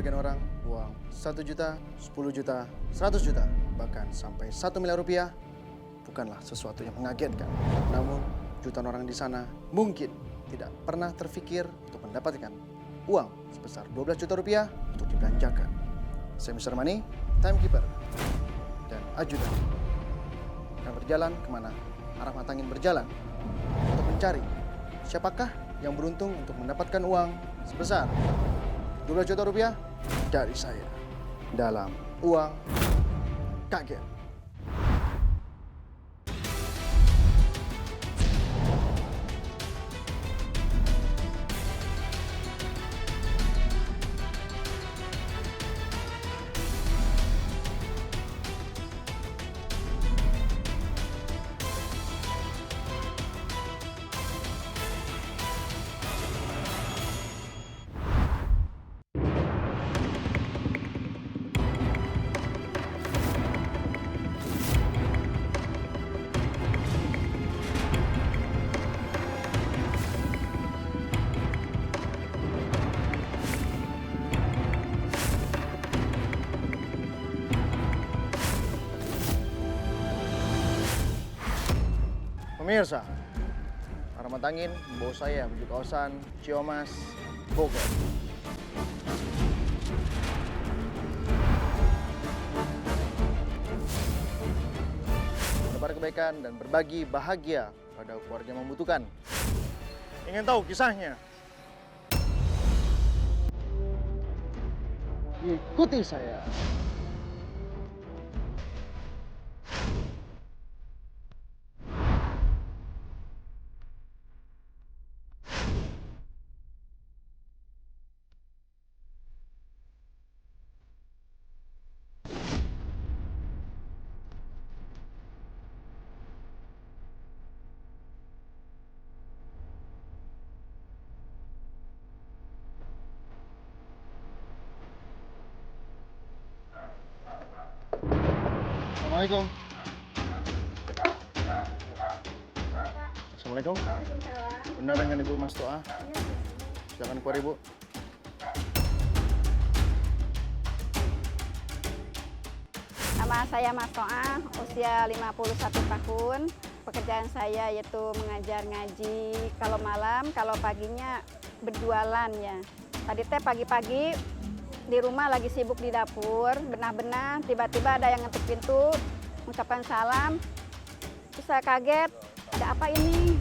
sebagian orang, uang 1 juta, 10 juta, 100 juta, bahkan sampai 1 miliar rupiah bukanlah sesuatu yang mengagetkan. Namun, jutaan orang di sana mungkin tidak pernah terfikir untuk mendapatkan uang sebesar 12 juta rupiah untuk dibelanjakan. Saya Mr. Money, Timekeeper, dan ajudan akan berjalan kemana arah mata angin berjalan untuk mencari siapakah yang beruntung untuk mendapatkan uang sebesar 12 juta rupiah dari saya dalam uang kaget. Pemirsa, arah mata angin membawa saya menuju kawasan Ciamas, Bogor. Menebar kebaikan dan berbagi bahagia pada keluarga yang membutuhkan. Ingin tahu kisahnya? Ikuti saya. Assalamualaikum. Assalamualaikum. Benar dengan Ibu Mas Toa? Silakan keluar Ibu. Nama saya Mas Toa, usia 51 tahun. Pekerjaan saya yaitu mengajar ngaji. Kalau malam, kalau paginya berjualan ya. Tadi teh pagi-pagi di rumah lagi sibuk di dapur, benah-benah, tiba-tiba ada yang ngetuk pintu, mengucapkan salam. Terus saya kaget, ada apa ini?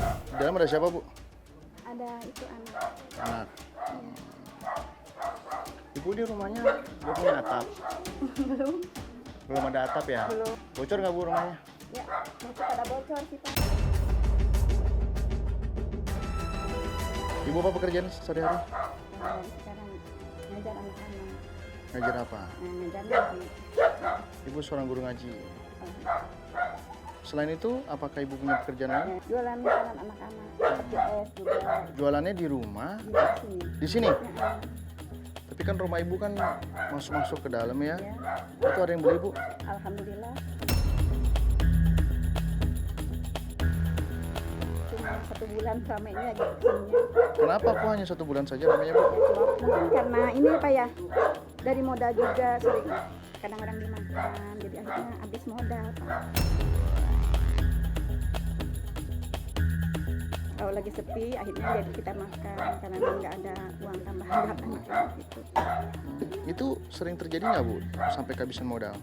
Di dalam ada siapa, Bu? Ada itu anak. Anak. Ibu di rumahnya belum punya atap? Belum. Belum ada atap ya? Belum. Bocor nggak Bu rumahnya? Ya, masih ada bocor sih Pak. Ibu apa pekerjaan sehari-hari? Sekarang ngajar anak-anak. Ngajar apa? Ngajar ngaji. Ibu seorang guru ngaji. Selain itu, apakah Ibu punya pekerjaan lain? Jualan makanan anak-anak, seperti es juga Jualannya di rumah? di sini. Di sini? Ya, Tapi kan rumah Ibu kan masuk-masuk ke dalam ya? ya. Itu ada yang beli, Bu? Alhamdulillah. Cuma 1 bulan ramainya aja kesininya. Kenapa kok hanya 1 bulan saja namanya, Bu? Mungkin karena ini Pak ya, dari modal juga sering kadang-kadang dimakan, jadi akhirnya habis modal Pak. Kalau lagi sepi, akhirnya jadi kita makan karena nggak ada uang tambahan buat anak-anak gitu. Itu sering terjadi nggak, Bu? Sampai kehabisan modal?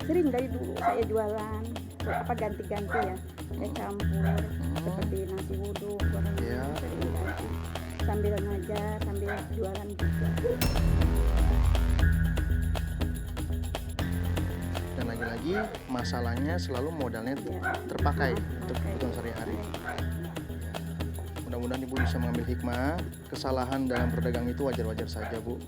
Sering dari dulu saya jualan, ganti-ganti ya, campur seperti nasi wudhu, goreng, Iya. sering ganti. Sambil ngajar, sambil jualan juga. Dan lagi-lagi masalahnya selalu modalnya terpakai untuk kebutuhan sehari-hari. Mudah-mudahan Ibu bisa mengambil hikmah. Kesalahan dalam berdagang itu wajar-wajar saja, Bu.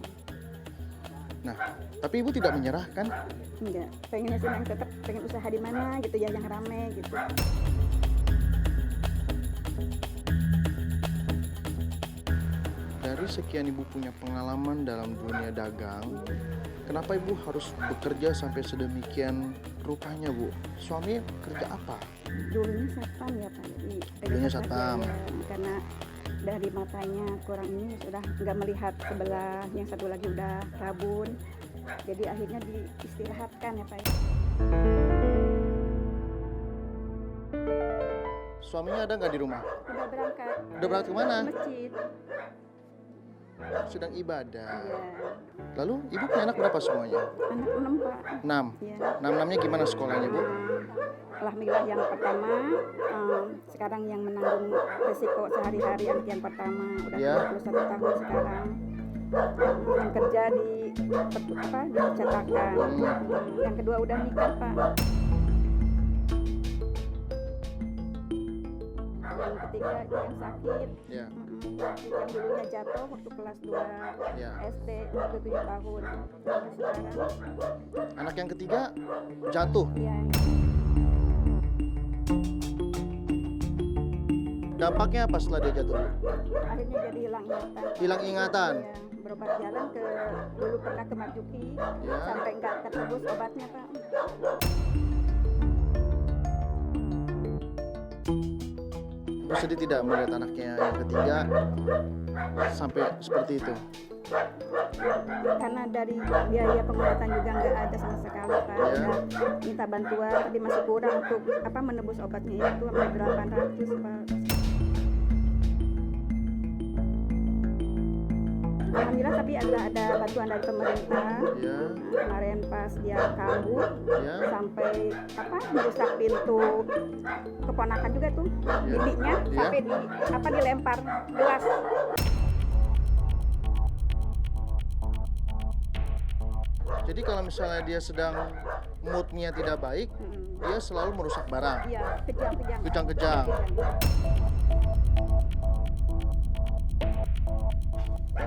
Nah, tapi Ibu tidak menyerah kan? Enggak, pengennya sih yang tetap pengen usaha di mana gitu ya, yang rame gitu. Dari sekian Ibu punya pengalaman dalam dunia dagang, kenapa Ibu harus bekerja sampai sedemikian rupanya, Bu? Suami kerja apa? Dulunya satpam ya Pak. Jadi Dulunya tetap satpam. aja ya, karena dari matanya kurang ini sudah nggak melihat sebelah, yang satu lagi udah rabun. Jadi akhirnya diistirahatkan ya Pak. Suaminya ada nggak di rumah? Udah berangkat. Udah berangkat kemana? Masjid. Sedang ibadah. Iya. Lalu ibu punya anak berapa semuanya? Anak 6 Pak. 6. Iya. 6-6-nya gimana sekolahnya Bu? Alhamdulillah yang pertama, sekarang yang menanggung resiko sehari-hari anak yang pertama udah Ya. 21 tahun sekarang. Yang kerja di cetakan. Yang kedua udah nikah Pak. Yang ketiga yang sakit. Ya. Yang dulunya jatuh waktu kelas 2 Ya. SD waktu 7 tahun. Sampai sekarang. Anak yang ketiga jatuh. Ya, Dampaknya apa setelah dia jatuh? akhirnya jadi hilang ingatan. Hilang ingatan. Ya, berobat jalan dulu pernah ke Marjuki, Ya. sampai nggak ketebus obatnya Pak. Ibu sedih tidak melihat anaknya yang ketiga sampai seperti itu? Karena dari biaya pengobatan juga nggak ada sama sekali Pak. Ya. Udah minta bantuan tapi masih kurang untuk menebus obatnya itu sampai 800 Pak. Alhamdulillah tapi ada bantuan dari pemerintah. Ya. Kemarin pas dia kambuh Ya. sampai merusak pintu keponakan juga tuh bibinya Ya. sampai dilempar gelas. Jadi kalau misalnya dia sedang moodnya tidak baik, dia selalu merusak barang. Iya, kejang-kejang. Kejang-kejang.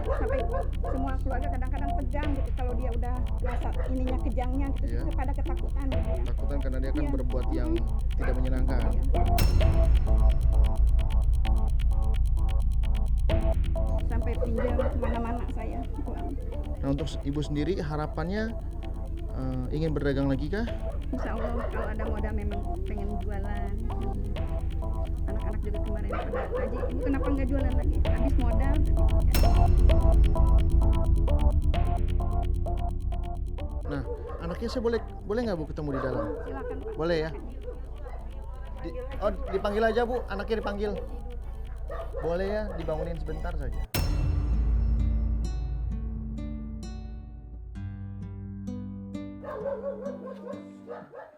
Sampai semua keluarga kadang-kadang tegang gitu kalau dia udah rasa ininya kejangnya gitu, Iya. pada ketakutan gitu ya. Takutan karena dia akan Iya. berbuat yang tidak menyenangkan. Iya. Sampai pinjam kemana-mana saya uang. Nah untuk ibu sendiri harapannya ingin berdagang lagi kah? Insya Allah kalau ada modal memang pengen jualan. Anak-anak juga kemarin pada Haji, ini kenapa nggak jualan lagi? Habis modal. Nah anaknya saya boleh nggak Bu ketemu di dalam? Silakan Pak. Boleh ya? Dipanggil aja Bu, anaknya dipanggil. Boleh ya, dibangunin sebentar saja.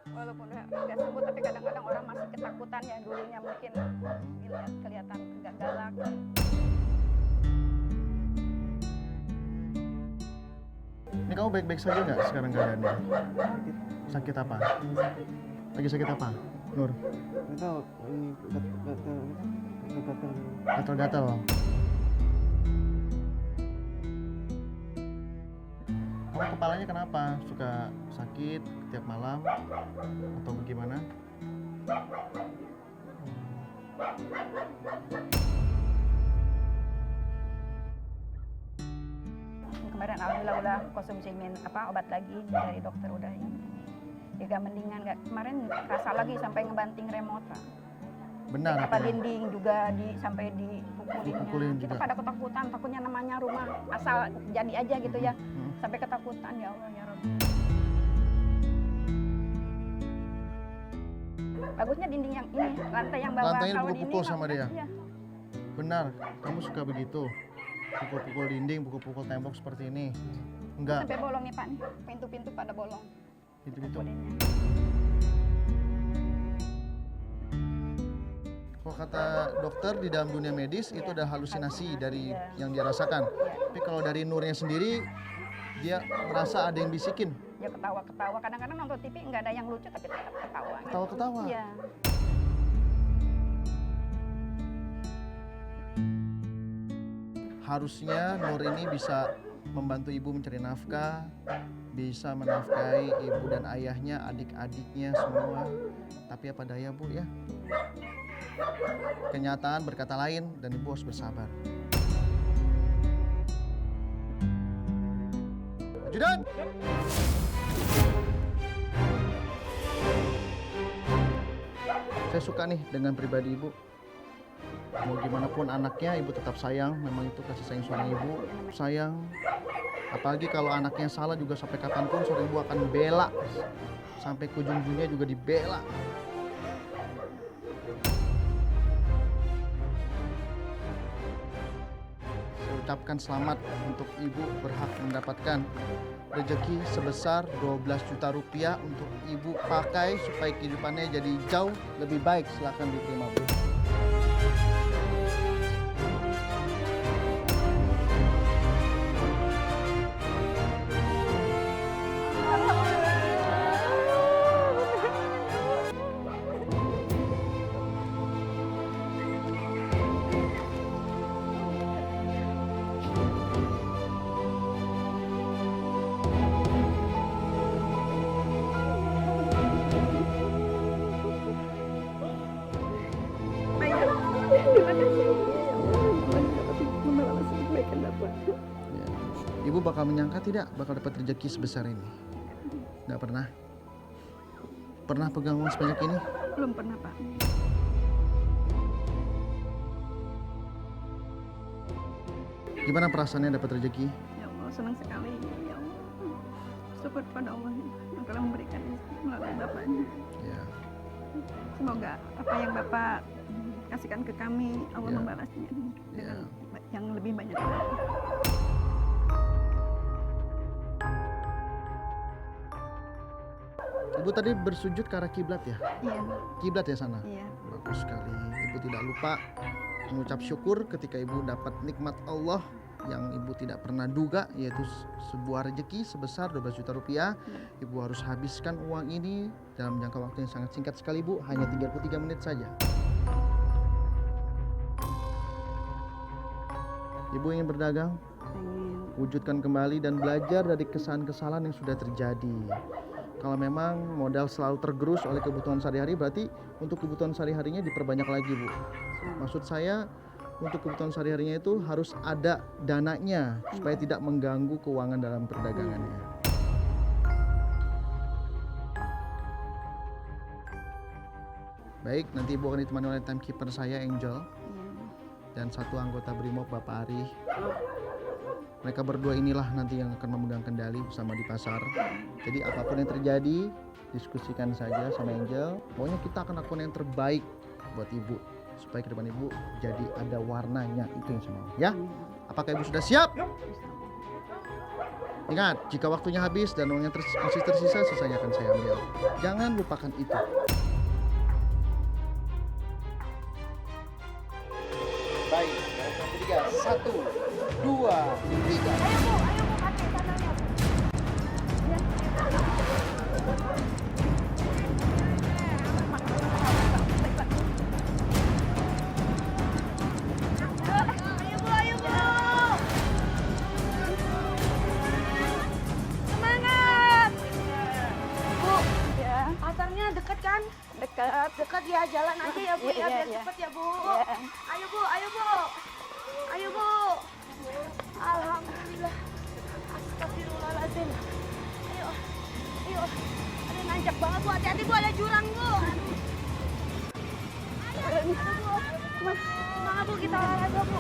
Walaupun udah nggak sembuh tapi kadang-kadang orang masih ketakutan ya, dulunya mungkin kelihatan agak galak. Ini kamu baik-baik saja nggak sekarang keadaannya? Sakit apa? Lagi sakit apa, Nur? Nggak tahu, ini gatal. Gatal-gatal. Kamu kepalanya kenapa? Suka sakit tiap malam atau bagaimana? Kemarin alhamdulillah udah konsumsi obat lagi dari dokter udah yang juga mendingan. Nggak, kemarin kerasa lagi sampai ngebanting remote Pak. Benar. Apa ya? dinding juga sampai dipukulinnya. Dipukulin Kita juga. pada ketakutan, takutnya namanya rumah asal jadi aja gitu ya. Hmm. Sampai ketakutan, ya Allah ya Rabbi. Bagusnya dinding yang ini, lantai yang bawah. Lantainya Kalau dipukul-pukul dinding, sama dia? iya. Benar, kamu suka begitu? Pukul-pukul dinding, pukul-pukul tembok seperti ini? Enggak, Sampai bolong nih Pak, nih. Pintu-pintu pada bolong. gitu-gitu. Pukulinnya. Kalau kata dokter di dalam dunia medis itu ada halusinasi dari Iya. yang dia rasakan. Iya. Tapi kalau dari Nurnya sendiri, dia merasa ada yang bisikin. Ya ketawa-ketawa. Kadang-kadang nonton TV nggak ada yang lucu tapi tetap ketawa. gitu. Ketawa-ketawa? Iya. Harusnya Nur ini bisa membantu ibu mencari nafkah, bisa menafkahi ibu dan ayahnya, adik-adiknya semua. Tapi apa daya Bu ya? Kenyataan berkata lain dan ibu harus bersabar. Ajudan! Saya suka nih dengan pribadi ibu. Mau gimana pun anaknya, ibu tetap sayang. Memang itu kasih sayang seorang ibu. Sayang. Apalagi kalau anaknya salah juga sampai kapanpun seorang ibu akan bela. Sampai ke ujung dunia juga dibela. Saya ucapkan selamat untuk ibu berhak mendapatkan rezeki sebesar 12 juta rupiah untuk ibu pakai supaya kehidupannya jadi jauh lebih baik. Silakan diterima, Bu. Ya. Ibu bakal menyangka tidak bakal dapat rezeki sebesar ini? Nggak pernah? Pernah pegang uang sebanyak ini? Belum pernah, Pak. Gimana perasaannya dapat rezeki? Ya Allah, senang sekali. Ya Allah. Syukur pada Allah yang telah memberikan melalui Bapaknya. Ya. Semoga apa yang Bapak kasihkan ke kami, Allah Ya. membalasnya Ya. dengan yang lebih banyak. Ibu tadi bersujud ke arah kiblat ya? Iya, Kiblat ya sana? iya. Bagus sekali. Ibu tidak lupa mengucap syukur ketika ibu dapat nikmat Allah yang ibu tidak pernah duga, yaitu sebuah rezeki sebesar 12 juta rupiah. Ibu harus habiskan uang ini dalam jangka waktu yang sangat singkat sekali, Bu, hanya 33 menit saja. Ibu ingin berdagang, Pengen. wujudkan kembali dan belajar dari kesalahan-kesalahan yang sudah terjadi. Kalau memang modal selalu tergerus oleh kebutuhan sehari-hari, berarti untuk kebutuhan sehari-harinya diperbanyak lagi, Bu. Maksud saya, untuk kebutuhan sehari-harinya itu harus ada dananya supaya tidak mengganggu keuangan dalam perdagangannya. Baik, nanti Ibu akan ditemani oleh timekeeper saya, Angel, dan satu anggota Brimob, Bapak Ari. Mereka berdua inilah nanti yang akan memegang kendali bersama di pasar. Jadi apapun yang terjadi, diskusikan saja sama Angel. Pokoknya kita akan lakukan yang terbaik buat Ibu, supaya ke depan Ibu jadi ada warnanya. Itu yang saya mau, ya. Apakah Ibu sudah siap? Ingat, jika waktunya habis dan uang yang masih tersisa, sisanya akan saya ambil. Jangan lupakan itu. Baik, yang ketiga, 1, 2, 3. Semangat! Bu, Ya, pasarnya dekat kan? dekat. Dekat ya, jalan aja ya Bu, Iya, ya iya, biar iya. cepet ya Bu. Iya. Ayo Bu, ayo Bu. Ayo Bu. Alhamdulillah. Astagfirullahaladzim. Ayo, ayo. Aduh nanjak banget Bu, hati-hati Bu, ada jurang Bu. Ayo Bu. Semangat Bu, kita olahraga Bu.